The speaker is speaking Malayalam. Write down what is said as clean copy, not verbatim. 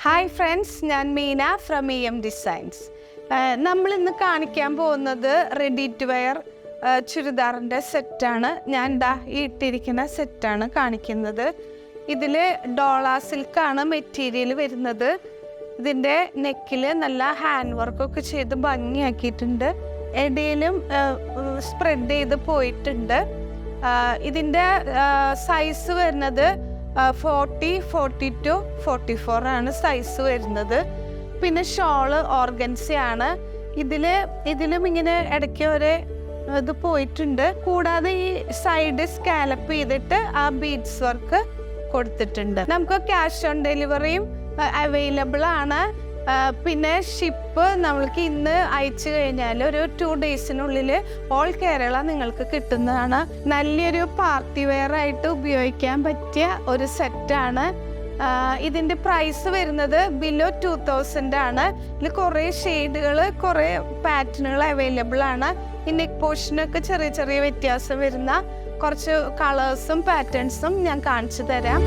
ഹായ് ഫ്രണ്ട്സ്, ഞാൻ മീന ഫ്രം EM ഡിസൈൻസ്. നമ്മളിന്ന് കാണിക്കാൻ പോകുന്നത് റെഡി ടു വെയർ ചുരിദാറിൻ്റെ സെറ്റാണ്. ഞാൻ ഈ ഇട്ടിരിക്കുന്ന സെറ്റാണ് കാണിക്കുന്നത്. ഇതിൽ ഡോള സിൽക്കാണ് മെറ്റീരിയൽ വരുന്നത്. ഇതിൻ്റെ നെക്കിൽ നല്ല ഹാൻഡ് വർക്കൊക്കെ ചെയ്ത് ഭംഗിയാക്കിയിട്ടുണ്ട്. ഇടയിലും സ്പ്രെഡ് ചെയ്ത് പോയിട്ടുണ്ട്. ഇതിൻ്റെ സൈസ് വരുന്നത് 40, 42, 44 ആണ് സൈസ് വരുന്നത്. പിന്നെ ഷോള് ഓർഗൻസയാണ്. ഇതിലും ഇങ്ങനെ ഇടയ്ക്ക് ഒരു ഇത് പോയിട്ടുണ്ട്. കൂടാതെ ഈ സൈഡ് സ്കാലപ്പ് ചെയ്തിട്ട് ആ ബീഡ്സ് വർക്ക് കൊടുത്തിട്ടുണ്ട്. നമുക്ക് ക്യാഷ് ഓൺ ഡെലിവറിയും അവൈലബിൾ ആണ്. പിന്നെ ഷിപ്പ് നമ്മൾക്ക് ഇന്ന് അയച്ചു കഴിഞ്ഞാൽ ഒരു 2 ഡേയ്സിനുള്ളിൽ ഓൾ കേരള നിങ്ങൾക്ക് കിട്ടുന്നതാണ്. നല്ലൊരു പാർട്ടി വെയർ ആയിട്ട് ഉപയോഗിക്കാൻ പറ്റിയ ഒരു സെറ്റാണ്. ഇതിൻ്റെ പ്രൈസ് വരുന്നത് ബിലോ 2000 ആണ്. ഇതിൽ കുറേ ഷെയ്ഡുകൾ, കുറേ പാറ്റേണുകൾ അവൈലബിൾ ആണ്. ഈ നെക്ക് പോർഷനൊക്കെ ചെറിയ ചെറിയ വ്യത്യാസം വരുന്ന കുറച്ച് കളേഴ്സും പാറ്റേൺസും ഞാൻ കാണിച്ചു തരാം.